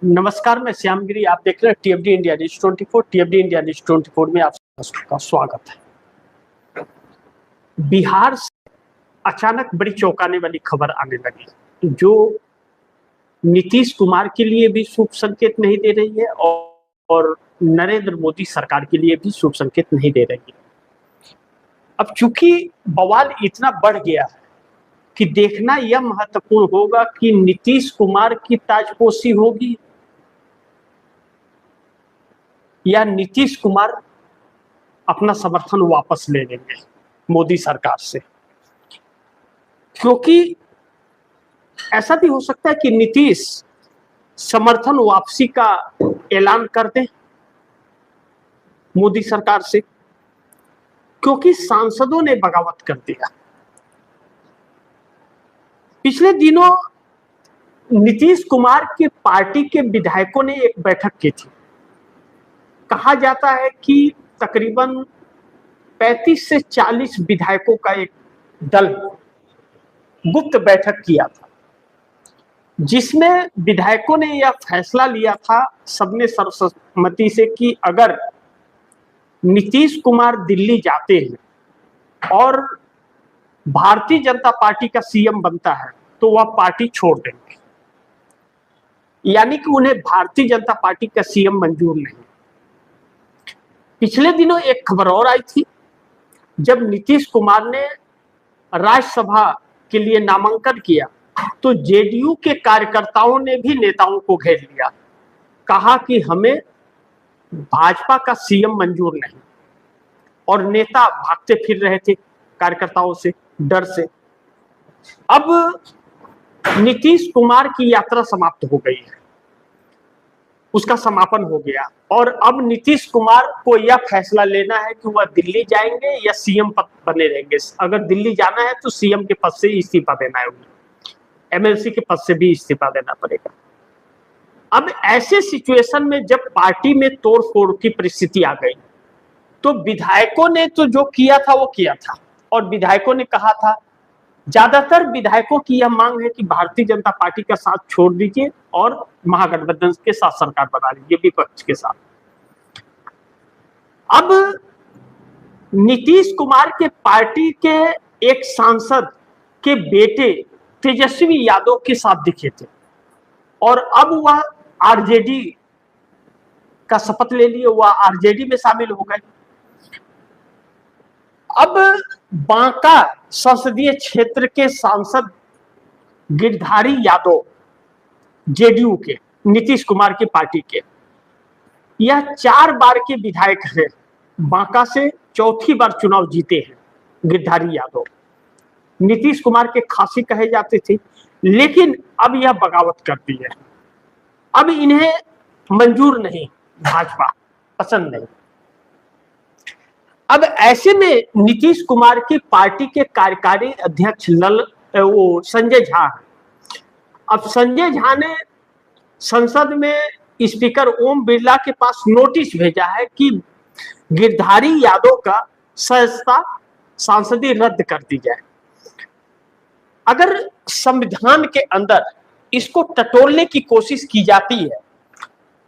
नमस्कार, मैं श्यामगिरी। आप देख रहे हैं टीएफडी इंडिया न्यूज 24। टीएफडी इंडिया न्यूज 24 में आप सबका स्वागत है। बिहार से अचानक बड़ी चौंकाने वाली खबर आने लगी, जो नीतीश कुमार के लिए भी शुभ संकेत नहीं दे रही है और नरेंद्र मोदी सरकार के लिए भी शुभ संकेत नहीं दे रही है। अब चूंकि बवाल इतना बढ़ गया है कि देखना यह महत्वपूर्ण होगा कि नीतीश कुमार की ताजपोशी होगी या नीतीश कुमार अपना समर्थन वापस ले लेंगे मोदी सरकार से। क्योंकि ऐसा भी हो सकता है कि नीतीश समर्थन वापसी का ऐलान कर दे मोदी सरकार से, क्योंकि सांसदों ने बगावत कर दिया। पिछले दिनों नीतीश कुमार के पार्टी के विधायकों ने एक बैठक की थी। कहा जाता है कि तकरीबन 35 से 40 विधायकों का एक दल गुप्त बैठक किया था, जिसमें विधायकों ने यह फैसला लिया था सबने सर्वसम्मति से कि अगर नीतीश कुमार दिल्ली जाते हैं और भारतीय जनता पार्टी का सीएम बनता है तो वह पार्टी छोड़ देंगे, यानी कि उन्हें भारतीय जनता पार्टी का सीएम मंजूर नहीं। पिछले दिनों एक खबर और आई थी, जब नीतीश कुमार ने राज्यसभा के लिए नामांकन किया तो जेडीयू के कार्यकर्ताओं ने भी नेताओं को घेर लिया, कहा कि हमें भाजपा का सीएम मंजूर नहीं, और नेता भागते फिर रहे थे कार्यकर्ताओं से डर से। अब नीतीश कुमार की यात्रा समाप्त हो गई है, उसका समापन हो गया, और अब नीतीश कुमार को यह फैसला लेना है कि वह दिल्ली जाएंगे या सीएम पद बने रहेंगे। अगर दिल्ली जाना है तो सीएम के पद से इस्तीफा देना है, एमएलसी के पद से भी इस्तीफा देना पड़ेगा। अब ऐसे सिचुएशन में जब पार्टी में तोड़फोड़ की परिस्थिति आ गई तो विधायकों ने तो जो किया था वो किया था, और विधायकों ने कहा था, ज्यादातर विधायकों की यह मांग है कि भारतीय जनता पार्टी का साथ छोड़ दीजिए और महागठबंधन के साथ सरकार बना लीजिए विपक्ष के साथ। अब नीतीश कुमार के पार्टी के एक सांसद के बेटे तेजस्वी यादव के साथ दिखे थे, और अब वह आरजेडी का शपथ ले लिए, वह आरजेडी में शामिल हो गए। अब बांका संसदीय क्षेत्र के सांसद गिरधारी यादव जेडीयू के, नीतीश कुमार की पार्टी के, यह 4 बार के विधायक हैं। बांका से चौथी बार चुनाव जीते हैं गिरधारी यादव। नीतीश कुमार के खासी कहे जाते थे, लेकिन अब यह बगावत करती है। अब इन्हें मंजूर नहीं, भाजपा पसंद नहीं। अब ऐसे में नीतीश कुमार की पार्टी के कार्यकारी अध्यक्ष संजय झा। अब संजय झा ने संसद में स्पीकर ओम बिरला के पास नोटिस भेजा है कि गिरधारी यादव का सदस्यता सांसदीय रद्द कर दी जाए। अगर संविधान के अंदर इसको टटोलने की कोशिश की जाती है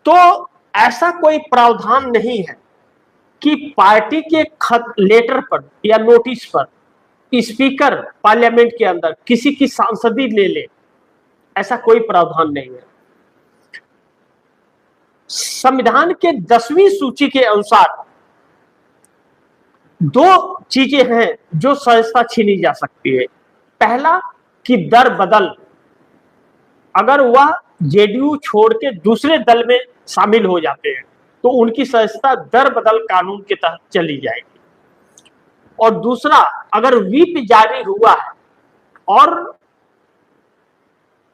तो ऐसा कोई प्रावधान नहीं है कि पार्टी के खत लेटर पर या नोटिस पर स्पीकर पार्लियामेंट के अंदर किसी की सांसदी ले ले, ऐसा कोई प्रावधान नहीं है। संविधान के 10वीं सूची के अनुसार 2 चीजें हैं जो सदस्यता छीनी जा सकती है। पहला कि दर बदल, अगर वह जेडीयू छोड़ के दूसरे दल में शामिल हो जाते हैं तो उनकी सदस्यता दर बदल कानून के तहत चली जाएगी। और दूसरा, अगर व्हिप जारी हुआ है और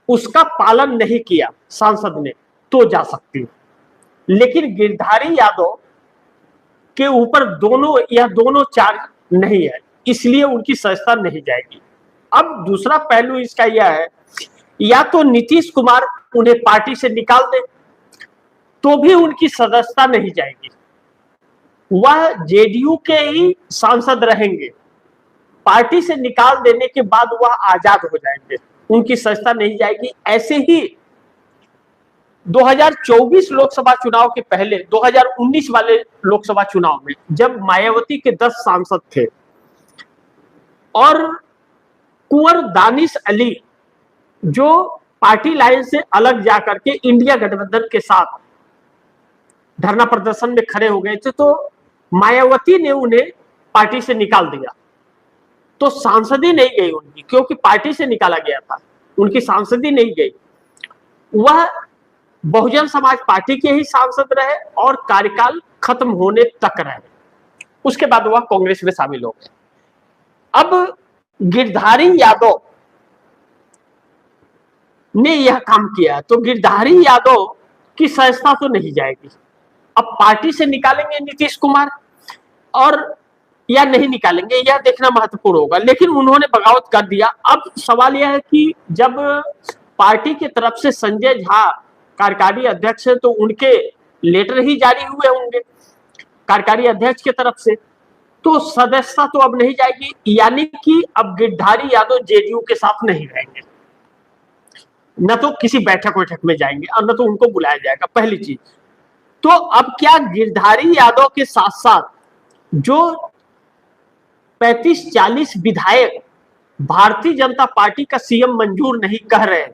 उसका पालन नहीं किया सांसद ने तो जा सकती है, लेकिन गिरधारी यादव के ऊपर दोनों चार्ज नहीं है, इसलिए उनकी सदस्यता नहीं जाएगी। अब दूसरा पहलू इसका यह है, या तो नीतीश कुमार उन्हें पार्टी से निकाल दे तो भी उनकी सदस्यता नहीं जाएगी, वह जेडीयू के ही सांसद रहेंगे। पार्टी से निकाल देने के बाद वह आजाद हो जाएंगे, उनकी सदस्यता नहीं जाएगी। ऐसे ही 2024 लोकसभा चुनाव के पहले 2019 वाले लोकसभा चुनाव में जब मायावती के 10 सांसद थे और कुंवर दानिश अली जो पार्टी लाइन से अलग जाकर के इंडिया गठबंधन के साथ धरना प्रदर्शन में खड़े हो गए थे, तो मायावती ने उन्हें पार्टी से निकाल दिया। तो सांसदी नहीं गई उनकी, क्योंकि पार्टी से निकाला गया था, उनकी सांसदी नहीं गई। वह बहुजन समाज पार्टी के ही सांसद रहे और कार्यकाल खत्म होने तक रहे। उसके बाद वह कांग्रेस में शामिल हो गए। अब गिरधारी यादव ने यह काम किया, तो गिरधारी यादव की सदस्यता तो नहीं जाएगी। अब पार्टी से निकालेंगे नीतीश कुमार और या नहीं निकालेंगे, यह देखना महत्वपूर्ण होगा। लेकिन उन्होंने बगावत कर दिया। अब सवाल यह है कि जब पार्टी की तरफ से संजय झा कार्यकारी अध्यक्ष है, तो उनके लेटर ही जारी हुए होंगे कार्यकारी अध्यक्ष की तरफ से, तो सदस्यता तो अब नहीं जाएगी। यानी कि अब गिरधारी यादव जेडीयू के साथ नहीं रहेंगे, न तो किसी बैठक में जाएंगे और न तो उनको बुलाया जाएगा, पहली चीज। तो अब क्या गिरधारी यादव के साथ साथ जो 35-40 विधायक भारतीय जनता पार्टी का सीएम मंजूर नहीं कह रहे हैं,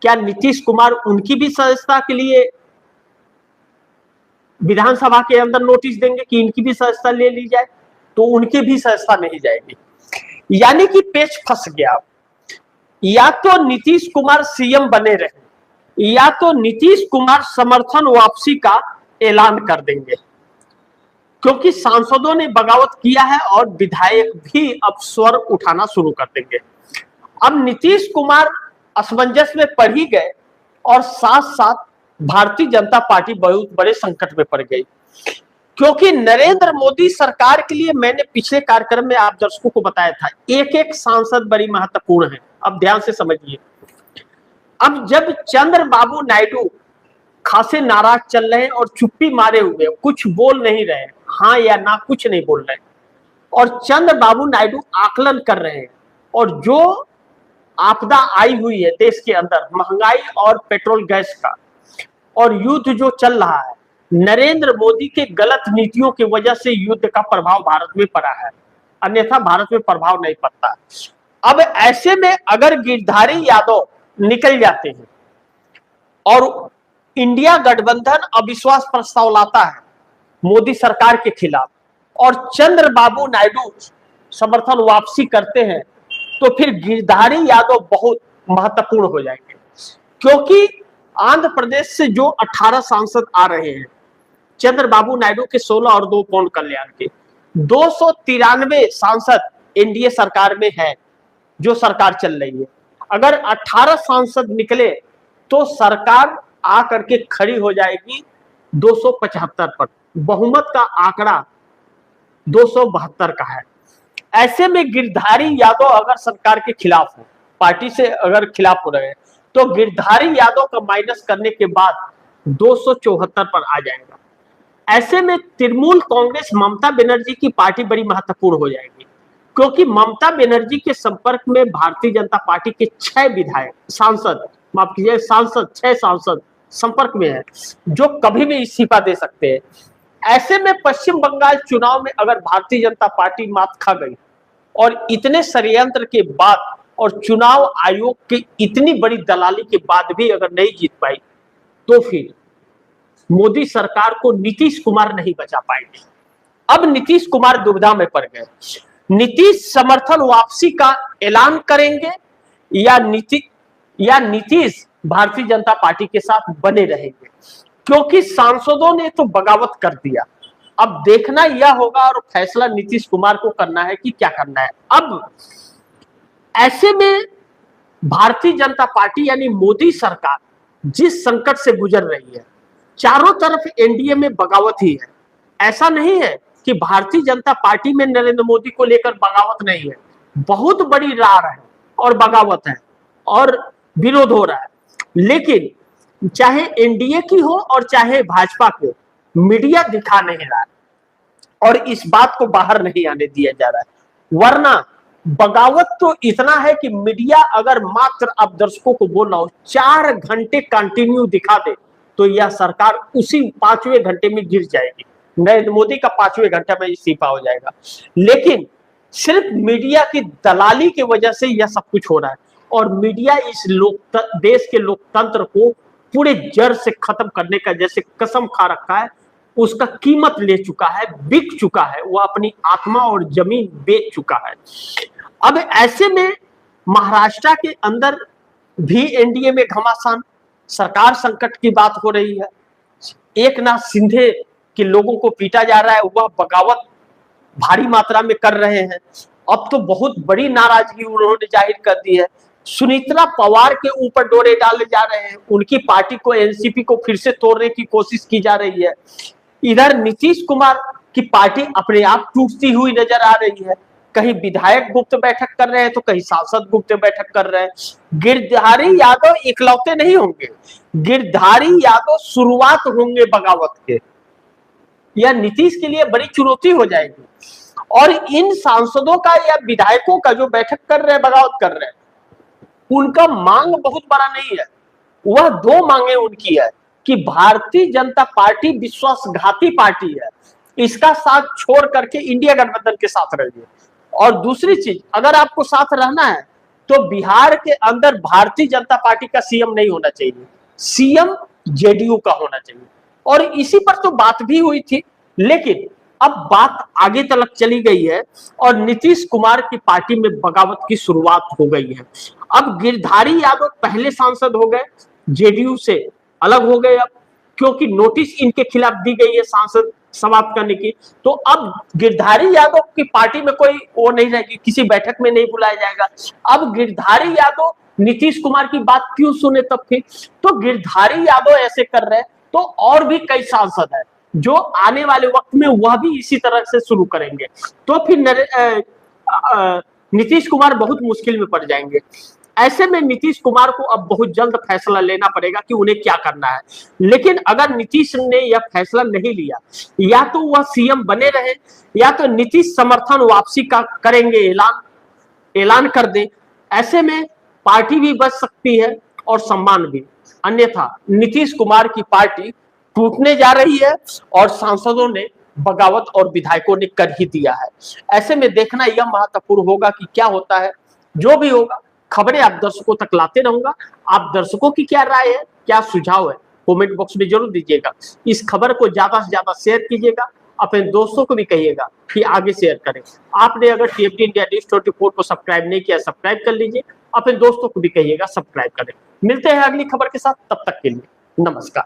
क्या नीतीश कुमार उनकी भी सदस्यता के लिए विधानसभा के अंदर नोटिस देंगे कि इनकी भी सदस्यता ले ली जाए? तो उनकी भी सदस्यता नहीं जाएगी। यानी कि पेच फंस गया। या तो नीतीश कुमार सीएम बने रहे या तो नीतीश कुमार समर्थन वापसी का ऐलान कर देंगे, क्योंकि सांसदों ने बगावत किया है और विधायक भी अब स्वर उठाना शुरू कर देंगे। अब नीतीश कुमार असमंजस में पड़ ही गए और साथ साथ भारतीय जनता पार्टी बहुत बड़े संकट में पड़ गई, क्योंकि नरेंद्र मोदी सरकार के लिए मैंने पिछले कार्यक्रम में आप दर्शकों को बताया था, एक एक सांसद बड़ी महत्वपूर्ण है। अब ध्यान से समझिए। अब जब चंद्रबाबू नायडू खासे नाराज चल रहे हैं और चुप्पी मारे हुए, कुछ बोल नहीं रहे, हाँ या ना कुछ नहीं बोल रहे, और चंद्रबाबू नायडू आकलन कर रहे हैं, और जो आपदा आई हुई है देश के अंदर, महंगाई और पेट्रोल गैस का, और युद्ध जो चल रहा है, नरेंद्र मोदी के गलत नीतियों की वजह से युद्ध का प्रभाव भारत में पड़ा है, अन्यथा भारत में प्रभाव नहीं पड़ता। अब ऐसे में अगर गिरधारी यादव निकल जाते हैं और इंडिया गठबंधन अविश्वास प्रस्ताव लाता है मोदी सरकार के खिलाफ और चंद्रबाबू नायडू समर्थन वापसी करते हैं, तो फिर गिरधारी यादव बहुत महत्वपूर्ण हो जाएंगे, क्योंकि आंध्र प्रदेश से जो 18 सांसद आ रहे हैं, चंद्रबाबू नायडू के 16 और 2 पवन कल्याण के, 293 सांसद एनडीए सरकार में है, जो सरकार चल रही है। अगर 18 सांसद निकले तो सरकार आकर के खड़ी हो जाएगी 275 पर, बहुमत का आंकड़ा 272 का है। ऐसे में गिरधारी यादव अगर सरकार के खिलाफ हो, पार्टी से अगर खिलाफ हो रहे हैं, तो गिरधारी यादव का माइनस करने के बाद 274 पर आ जाएगा। ऐसे में तृणमूल कांग्रेस ममता बनर्जी की पार्टी बड़ी महत्वपूर्ण हो जाएगी, क्योंकि ममता बनर्जी के संपर्क में भारतीय जनता पार्टी के 6 विधायक सांसद, माफ कीजिए सांसद, 6 सांसद संपर्क में है, जो कभी भी इस्तीफा दे सकते हैं। ऐसे में पश्चिम बंगाल चुनाव में अगर भारतीय जनता पार्टी मात खा गई और इतने षड्यंत्र के बाद और चुनाव आयोग की इतनी बड़ी दलाली के बाद भी अगर नहीं जीत पाई, तो फिर मोदी सरकार को नीतीश कुमार नहीं बचा पाएंगे। अब नीतीश कुमार दुविधा में पड़ गए। नीतीश समर्थन वापसी का ऐलान करेंगे या नीतीश भारतीय जनता पार्टी के साथ बने रहेंगे, क्योंकि सांसदों ने तो बगावत कर दिया। अब देखना यह होगा और फैसला नीतीश कुमार को करना है कि क्या करना है। अब ऐसे में भारतीय जनता पार्टी यानी मोदी सरकार जिस संकट से गुजर रही है, चारों तरफ एनडीए में बगावत ही है। ऐसा नहीं है कि भारतीय जनता पार्टी में नरेंद्र मोदी को लेकर बगावत नहीं है, बहुत बड़ी रार है और बगावत है और विरोध हो रहा है। लेकिन चाहे एनडीए की हो और चाहे भाजपा को, मीडिया दिखा नहीं रहा है और इस बात को बाहर नहीं आने दिया जा रहा है। वरना बगावत तो इतना है कि मीडिया अगर मात्र अब दर्शकों को बोलना हो 4 घंटे कंटिन्यू दिखा दे तो यह सरकार उसी 5वें घंटे में गिर जाएगी। नरेंद्र मोदी का 5वें घंटे में इस्तीफा हो जाएगा। लेकिन सिर्फ मीडिया की दलाली की वजह से यह सब कुछ हो रहा है, और मीडिया इस देश के लोकतंत्र को पूरे जड़ से खत्म करने का जैसे कसम खा रखा है, उसका कीमत ले चुका है, बिक चुका है, वो अपनी आत्मा और जमीन बेच चुका है। अब ऐसे में महाराष्ट्र के अंदर भी एनडीए में घमासान, सरकार संकट की बात हो रही है, एकनाथ शिंदे के लोगों को पीटा जा रहा है, वह बगावत भारी मात्रा में कर रहे हैं। अब तो बहुत बड़ी नाराजगी उन्होंने जाहिर कर दी है। सुनीता पवार के ऊपर डोरे डाले जा रहे हैं, उनकी पार्टी को, एनसीपी को फिर से तोड़ने की कोशिश की जा रही है। इधर नीतीश कुमार की पार्टी अपने आप टूटती हुई नजर आ रही है। कहीं विधायक गुप्त बैठक कर रहे हैं तो कहीं सांसद गुप्त बैठक कर रहे हैं। गिरधारी यादव इकलौते नहीं होंगे, गिरधारी यादव शुरुआत होंगे बगावत के। यह नीतीश के लिए बड़ी चुनौती हो जाएगी। और इन सांसदों का या विधायकों का जो बैठक कर रहे हैं, बगावत कर रहे हैं, उनका मांग बहुत बड़ा नहीं है। वह दो मांगे उनकी है कि भारतीय जनता पार्टी विश्वासघाती पार्टी है, इसका साथ छोड़ करके इंडिया गठबंधन के साथ रहिए। और दूसरी चीज, अगर आपको साथ रहना है तो बिहार के अंदर भारतीय जनता पार्टी का सीएम नहीं होना चाहिए, सीएम जेडीयू का होना चाहिए। और इसी पर तो बात भी हुई थी, लेकिन अब बात आगे तक चली गई है और नीतीश कुमार की पार्टी में बगावत की शुरुआत हो गई है। अब गिरधारी यादव पहले सांसद हो गए, जेडीयू से अलग हो गए अब, क्योंकि नोटिस इनके खिलाफ दी गई है सांसद समाप्त करने की। तो अब गिरधारी यादव की पार्टी में कोई वो नहीं रहेगी, किसी बैठक में नहीं बुलाया जाएगा। अब गिरधारी यादव नीतीश कुमार की बात क्यों सुने तब फिर? तो गिरधारी यादव ऐसे कर रहे हैं तो और भी कई सांसद है जो आने वाले वक्त में वह भी इसी तरह से शुरू करेंगे, तो फिर नीतीश कुमार बहुत मुश्किल में पड़ जाएंगे। ऐसे में नीतीश कुमार को अब बहुत जल्द फैसला लेना पड़ेगा कि उन्हें क्या करना है। लेकिन अगर नीतीश ने यह फैसला नहीं लिया, या तो वह सीएम बने रहे या तो नीतीश समर्थन वापसी का करेंगे, ऐलान कर दे। ऐसे में पार्टी भी बच सकती है और सम्मान भी, अन्यथा नीतीश कुमार की पार्टी टूटने जा रही है और सांसदों ने बगावत और विधायकों ने कर ही दिया है। ऐसे में देखना यह महत्वपूर्ण होगा कि क्या होता है। जो भी होगा खबरें आप दर्शकों तक लाते रहूंगा। आप दर्शकों की क्या राय है, क्या सुझाव है, कमेंट बॉक्स में जरूर दीजिएगा। इस खबर को ज्यादा से ज्यादा शेयर कीजिएगा, अपने दोस्तों को भी कहिएगा कि आगे शेयर करें। आपने अगर टीएफटी इंडिया न्यूज़ 24 को सब्सक्राइब नहीं किया, सब्सक्राइब कर लीजिए, अपने दोस्तों को भी कहिएगा सब्सक्राइब करें। मिलते हैं अगली खबर के साथ, तब तक के लिए नमस्कार।